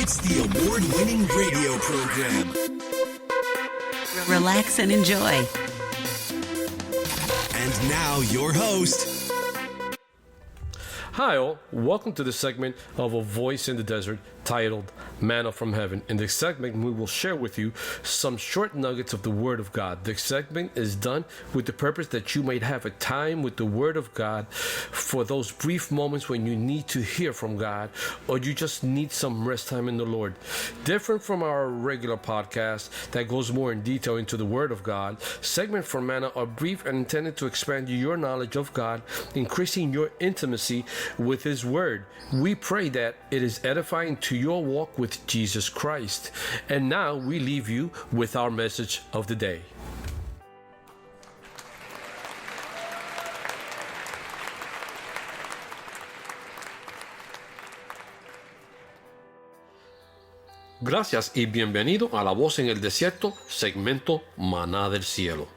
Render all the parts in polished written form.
It's the award-winning radio program. Relax and enjoy. And now your host. Hi all, welcome to the segment of A Voice in the Desert titled Manna from Heaven. In this segment, we will share with you some short nuggets of the Word of God. This segment is done with the purpose that you might have a time with the Word of God for those brief moments when you need to hear from God or you just need some rest time in the Lord. Different from our regular podcast that goes more in detail into the Word of God, segments from Manna are brief and intended to expand your knowledge of God, increasing your intimacy with His Word. We pray that it is edifying to your walk with Jesus Christ. And now we leave you with our message of the day. Gracias y bienvenido a La Voz en el Desierto, segmento Maná del Cielo.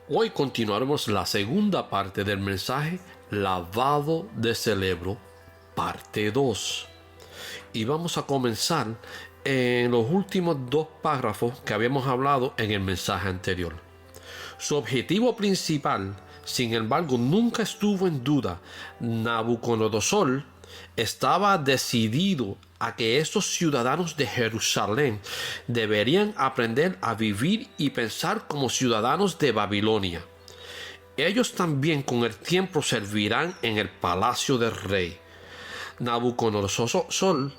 Hoy continuaremos la segunda parte del mensaje Lavado de Cerebro, parte 2. Y vamos a comenzar en los últimos dos párrafos que habíamos hablado en el mensaje anterior. Su objetivo principal, sin embargo, nunca estuvo en duda. Nabucodonosor estaba decidido a que estos ciudadanos de Jerusalén deberían aprender a vivir y pensar como ciudadanos de Babilonia. Ellos también con el tiempo servirán en el palacio del rey. Nabucodonosor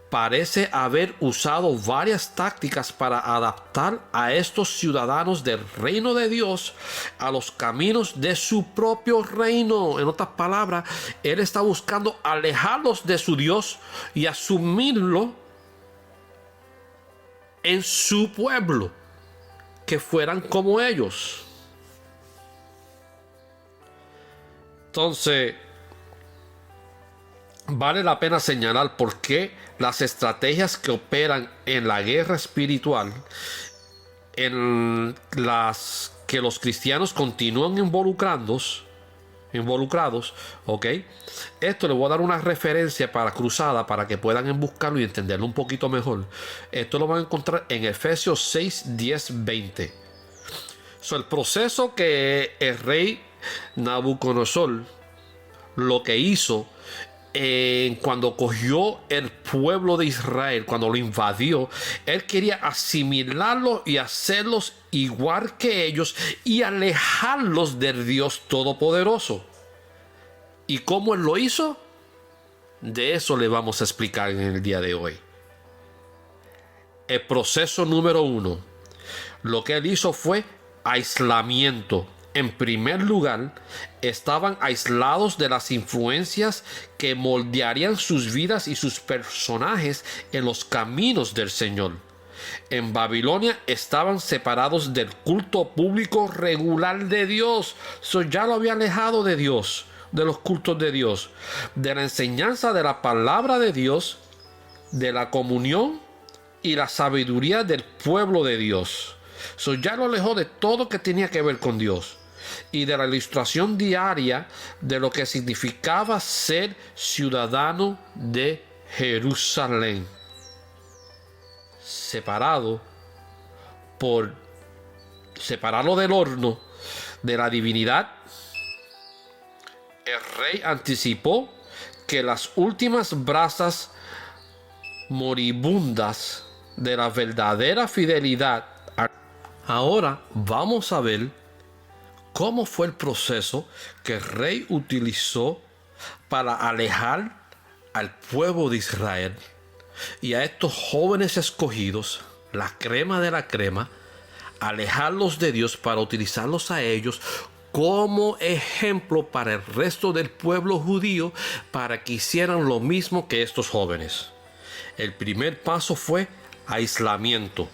parece haber usado varias tácticas para adaptar a estos ciudadanos del reino de Dios a los caminos de su propio reino. En otras palabras, él está buscando alejarlos de su Dios y asumirlo en su pueblo, que fueran como ellos. Entonces, vale la pena señalar por qué las estrategias que operan en la guerra espiritual, en las que los cristianos continúan involucrados, ¿ok? Esto le voy a dar una referencia para Cruzada para que puedan buscarlo y entenderlo un poquito mejor. Esto lo van a encontrar en Efesios 6, 10, 20. El proceso que el rey Nabucodonosor lo que hizo cuando cogió el pueblo de Israel, cuando lo invadió, él quería asimilarlos y hacerlos igual que ellos y alejarlos del Dios Todopoderoso. ¿Y cómo él lo hizo? De eso le vamos a explicar en el día de hoy. El proceso número 1. Lo que él hizo fue aislamiento. En primer lugar, estaban aislados de las influencias que moldearían sus vidas y sus personajes en los caminos del Señor. En Babilonia estaban separados del culto público regular de Dios. Ya lo había alejado de Dios, de los cultos de Dios, de la enseñanza de la palabra de Dios, de la comunión y la sabiduría del pueblo de Dios. Ya lo alejó de todo que tenía que ver con Dios y de la ilustración diaria de lo que significaba ser ciudadano de Jerusalén. Separarlo del horno de la divinidad, el rey anticipó que las últimas brasas moribundas de la verdadera fidelidad. Ahora vamos a ver cómo fue el proceso que el rey utilizó para alejar al pueblo de Israel y a estos jóvenes escogidos, la crema de la crema, alejarlos de Dios para utilizarlos a ellos como ejemplo para el resto del pueblo judío para que hicieran lo mismo que estos jóvenes. El primer paso fue aislamiento.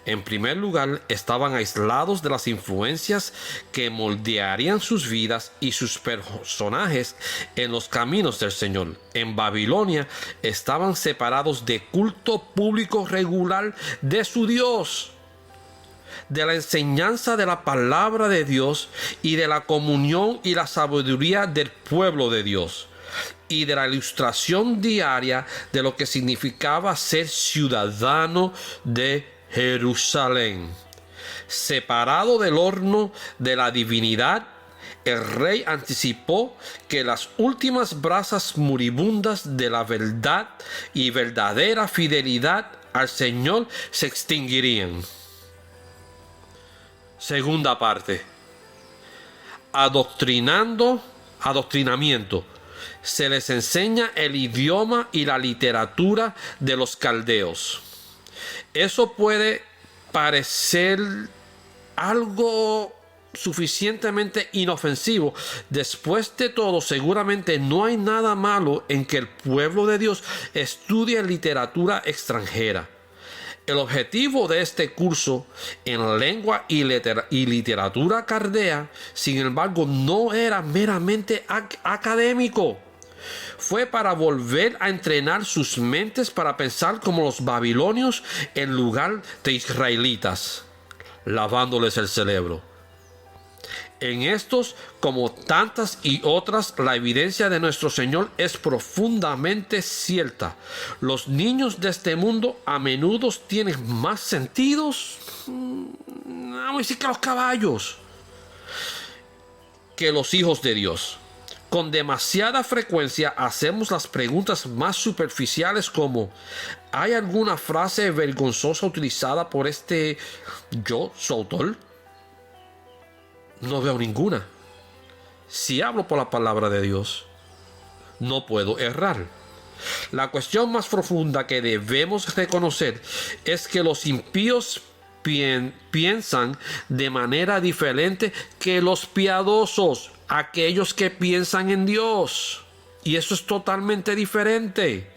En primer lugar, estaban aislados de las influencias que moldearían sus vidas y sus personajes en los caminos del Señor. En Babilonia estaban separados de culto público regular de su Dios, de la enseñanza de la palabra de Dios y de la comunión y la sabiduría del pueblo de Dios. y de la ilustración diaria de lo que significaba ser ciudadano de Jerusalén. Separado del horno de la divinidad, el rey anticipó que las últimas brasas moribundas de la verdad y verdadera fidelidad al Señor se extinguirían. Segunda parte. Adoctrinamiento. Se les enseña el idioma y la literatura de los caldeos. Eso puede parecer algo suficientemente inofensivo. Después de todo, seguramente no hay nada malo en que el pueblo de Dios estudie literatura extranjera. El objetivo de este curso en lengua y literatura caldea, sin embargo, no era meramente académico. Fue para volver a entrenar sus mentes para pensar como los babilonios en lugar de israelitas, lavándoles el cerebro. En estos, como tantas y otras, la evidencia de nuestro Señor es profundamente cierta. Los niños de este mundo a menudo tienen más sentidos, vamos a decir que los caballos, que los hijos de Dios. Con demasiada frecuencia hacemos las preguntas más superficiales como: ¿hay alguna frase vergonzosa utilizada por este yo, su autor? No veo ninguna. Si hablo por la palabra de Dios, no puedo errar. La cuestión más profunda que debemos reconocer es que los impíos piensan de manera diferente que los piadosos, aquellos que piensan en Dios. Y eso es totalmente diferente.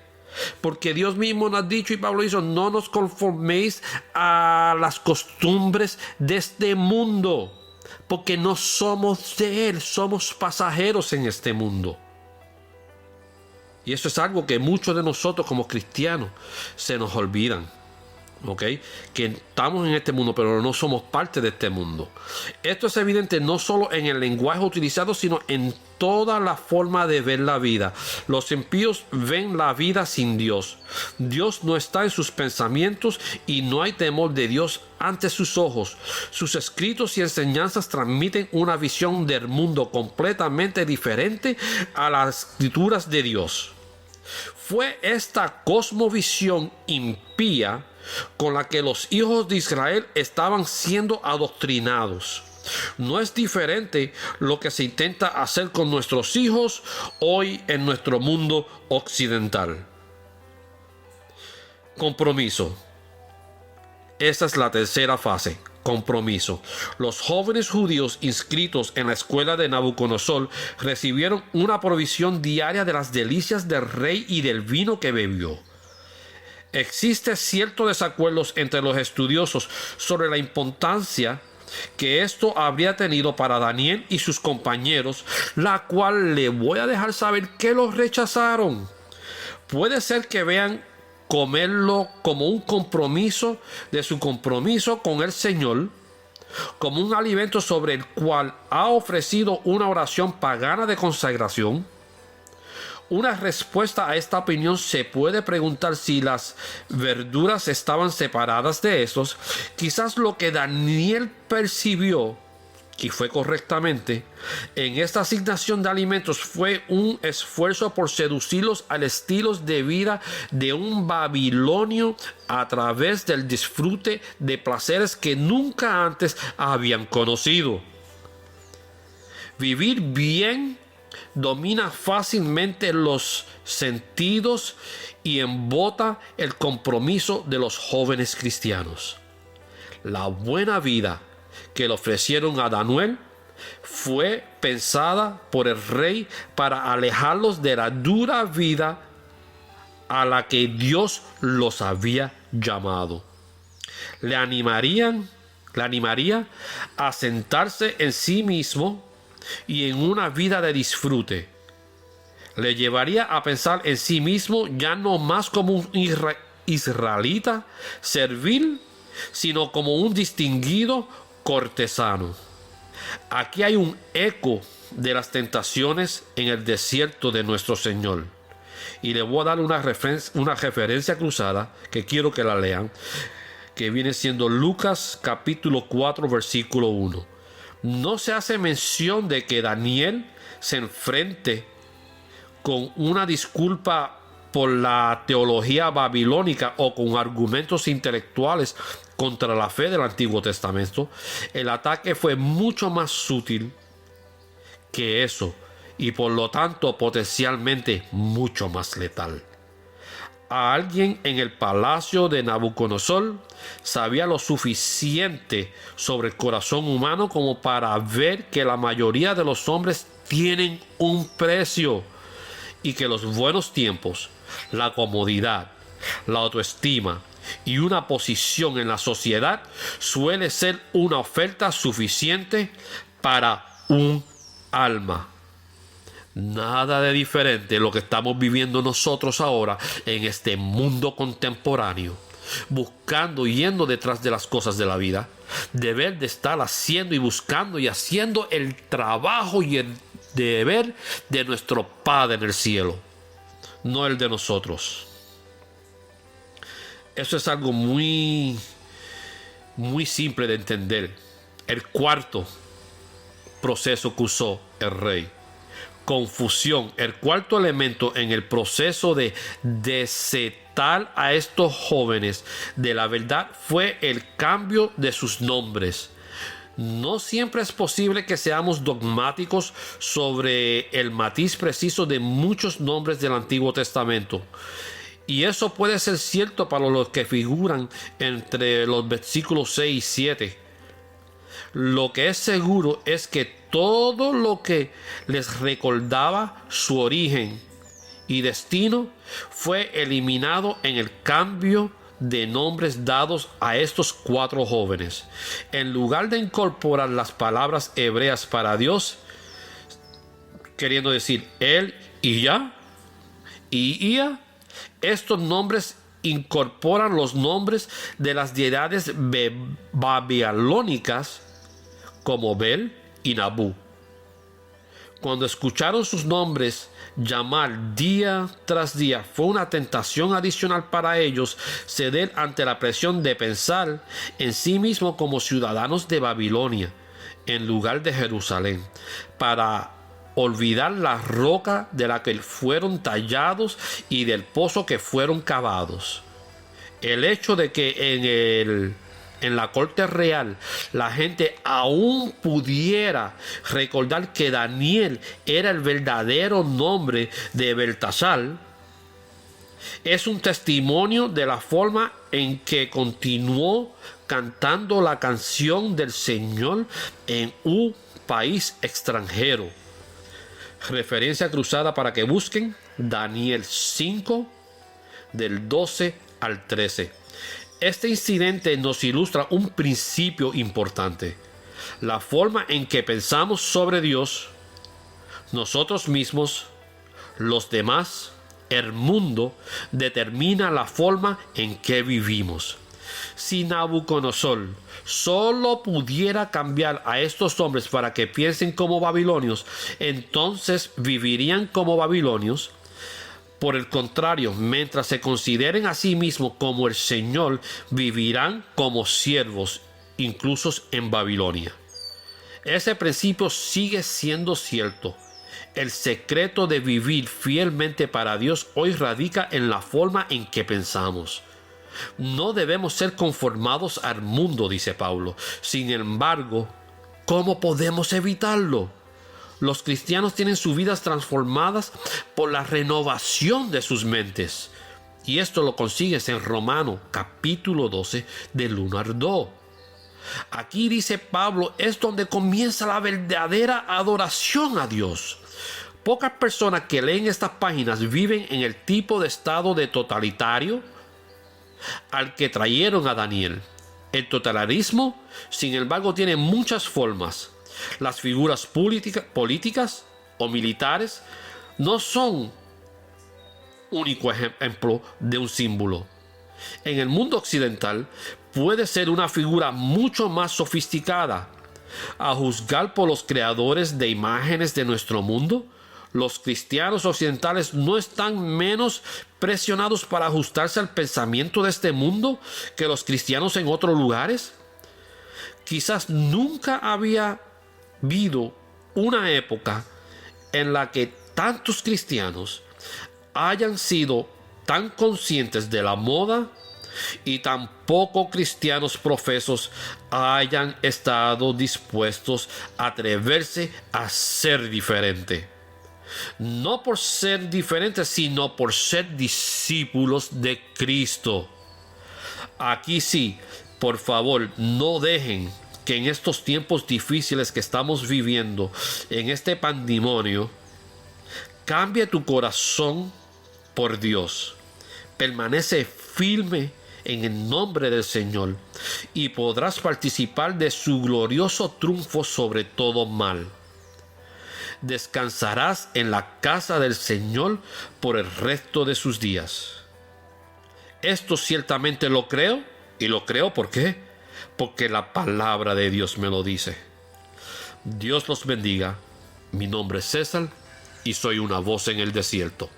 Porque Dios mismo nos ha dicho, y Pablo dijo: no nos conforméis a las costumbres de este mundo. Porque no somos de Él, somos pasajeros en este mundo. Y eso es algo que muchos de nosotros como cristianos se nos olvidan. ¿Ok? Que estamos en este mundo, pero no somos parte de este mundo. Esto es evidente no solo en el lenguaje utilizado, sino en toda la forma de ver la vida. Los impíos ven la vida sin Dios. Dios no está en sus pensamientos y no hay temor de Dios ante sus ojos. Sus escritos y enseñanzas transmiten una visión del mundo completamente diferente a las escrituras de Dios. Fue esta cosmovisión impía con la que los hijos de Israel estaban siendo adoctrinados. No es diferente lo que se intenta hacer con nuestros hijos hoy en nuestro mundo occidental. Compromiso. Esta es la tercera fase. Compromiso. Los jóvenes judíos inscritos en la escuela de Nabucodonosor recibieron una provisión diaria de las delicias del rey y del vino que bebió. Existe ciertos desacuerdos entre los estudiosos sobre la importancia que esto habría tenido para Daniel y sus compañeros, la cual le voy a dejar saber que los rechazaron. Puede ser que vean comerlo como un compromiso de su compromiso con el Señor, como un alimento sobre el cual ha ofrecido una oración pagana de consagración. Una respuesta a esta opinión se puede preguntar si las verduras estaban separadas de estos. Quizás lo que Daniel percibió, y fue correctamente, en esta asignación de alimentos fue un esfuerzo por seducirlos al estilo de vida de un babilonio a través del disfrute de placeres que nunca antes habían conocido. Vivir bien domina fácilmente los sentidos y embota el compromiso de los jóvenes cristianos. La buena vida que le ofrecieron a Daniel fue pensada por el rey para alejarlos de la dura vida a la que Dios los había llamado. Le animaría a sentarse en sí mismo y en una vida de disfrute. Le llevaría a pensar en sí mismo ya no más como un israelita servil, sino como un distinguido cortesano. Aquí hay un eco de las tentaciones en el desierto de nuestro Señor. Y le voy a dar una referencia cruzada que quiero que la lean, que viene siendo Lucas capítulo 4 versículo 1. No se hace mención de que Daniel se enfrente con una disculpa por la teología babilónica o con argumentos intelectuales contra la fe del Antiguo Testamento. El ataque fue mucho más sutil que eso y por lo tanto potencialmente mucho más letal. A alguien en el palacio de Nabucodonosor sabía lo suficiente sobre el corazón humano como para ver que la mayoría de los hombres tienen un precio y que los buenos tiempos, la comodidad, la autoestima y una posición en la sociedad suele ser una oferta suficiente para un alma. Nada de diferente de lo que estamos viviendo nosotros ahora en este mundo contemporáneo, buscando y yendo detrás de las cosas de la vida, deber de estar haciendo y buscando y haciendo el trabajo y el deber de nuestro Padre en el cielo, no el de nosotros. Eso es algo muy simple de entender. El cuarto proceso que usó el rey: confusión. El cuarto elemento en el proceso de decetar a estos jóvenes de la verdad fue el cambio de sus nombres. No siempre es posible que seamos dogmáticos sobre el matiz preciso de muchos nombres del Antiguo Testamento. Y eso puede ser cierto para los que figuran entre los versículos 6 y 7. Lo que es seguro es que todo lo que les recordaba su origen y destino fue eliminado en el cambio de nombres dados a estos 4 jóvenes. En lugar de incorporar las palabras hebreas para Dios, queriendo decir él y ya, y Ia, estos nombres incorporan los nombres de las deidades babilónicas como Bel y Nabú. Cuando escucharon sus nombres llamar día tras día, fue una tentación adicional para ellos ceder ante la presión de pensar en sí mismos como ciudadanos de Babilonia en lugar de Jerusalén, para olvidar la roca de la que fueron tallados y del pozo que fueron cavados. El hecho de que en la corte real la gente aún pudiera recordar que Daniel era el verdadero nombre de Beltasar es un testimonio de la forma en que continuó cantando la canción del Señor en un país extranjero. Referencia cruzada para que busquen Daniel 5 del 12 al 13. Este incidente nos ilustra un principio importante: la forma en que pensamos sobre Dios, nosotros mismos, los demás, el mundo, determina la forma en que vivimos. Si Nabucodonosor solo pudiera cambiar a estos hombres para que piensen como babilonios, entonces vivirían como babilonios. Por el contrario, mientras se consideren a sí mismos como el Señor, vivirán como siervos, incluso en Babilonia. Ese principio sigue siendo cierto. El secreto de vivir fielmente para Dios hoy radica en la forma en que pensamos. No debemos ser conformados al mundo, dice Pablo. Sin embargo, ¿cómo podemos evitarlo? Los cristianos tienen sus vidas transformadas por la renovación de sus mentes. Y esto lo consigues en Romanos capítulo 12 del 1 al 2. Aquí dice Pablo, es donde comienza la verdadera adoración a Dios. Pocas personas que leen estas páginas viven en el tipo de estado de totalitario al que trajeron a Daniel. El totalitarismo, sin embargo, tiene muchas formas. Las figuras políticas o militares no son único ejemplo de un símbolo. En el mundo occidental puede ser una figura mucho más sofisticada. a juzgar por los creadores de imágenes de nuestro mundo? ¿Los cristianos occidentales no están menos presionados para ajustarse al pensamiento de este mundo que los cristianos en otros lugares? Quizás nunca había habido una época en la que tantos cristianos hayan sido tan conscientes de la moda y tan pocos cristianos profesos hayan estado dispuestos a atreverse a ser diferente. No por ser diferentes, sino por ser discípulos de Cristo. Aquí sí, por favor, no dejen que en estos tiempos difíciles que estamos viviendo, en este pandemonio, cambie tu corazón por Dios. Permanece firme en el nombre del Señor y podrás participar de su glorioso triunfo sobre todo mal. Descansarás en la casa del Señor por el resto de sus días. Esto ciertamente lo creo, y lo creo ¿por qué? Porque la palabra de Dios me lo dice. Dios los bendiga. Mi nombre es César y soy una voz en el desierto.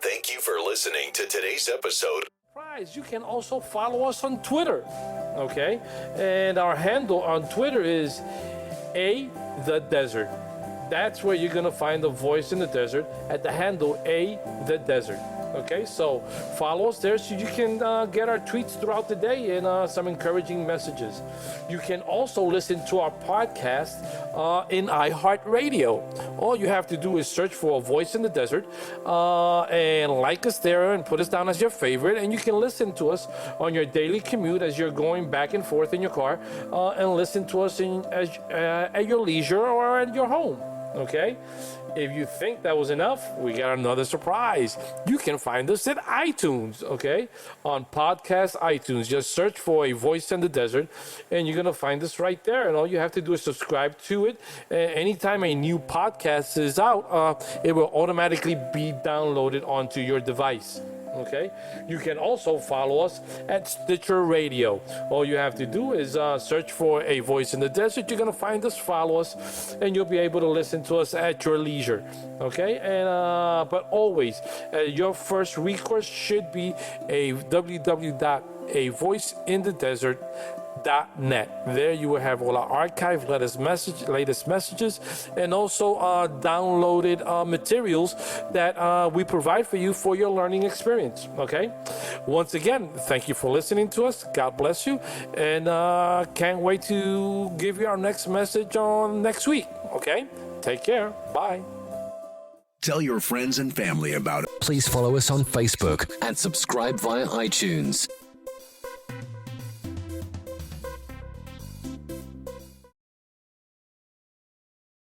Thank you for listening to today's episode. You can also follow us on Twitter, okay? And our handle on Twitter is The Desert. That's where you're gonna find the Voice in the Desert at the handle The Desert. Okay, so follow us there so you can get our tweets throughout the day and some encouraging messages. You can also listen to our podcast in iHeartRadio. All you have to do is search for A Voice in the Desert and like us there and put us down as your favorite. And you can listen to us on your daily commute as you're going back and forth in your car and listen to us at your leisure or at your home. Okay? If you think that was enough, we got another surprise. You can find us at iTunes, okay? On podcast iTunes. Just search for A Voice in the Desert, and you're going to find us right there. And all you have to do is subscribe to it. And anytime a new podcast is out, it will automatically be downloaded onto your device. Okay, you can also follow us at Stitcher Radio. All you have to do is search for A Voice in the Desert. You're going to find us, follow us, and you'll be able to listen to us at your leisure. Okay, and but always your first recourse should be a www.avoiceinthedesert.net. There you will have all our archive, latest messages, and also downloaded materials that we provide for you for your learning experience. Okay. Once again, thank you for listening to us. God bless you, and can't wait to give you our next message on next week. Okay. Take care. Bye. Tell your friends and family about it. Please follow us on Facebook and subscribe via iTunes.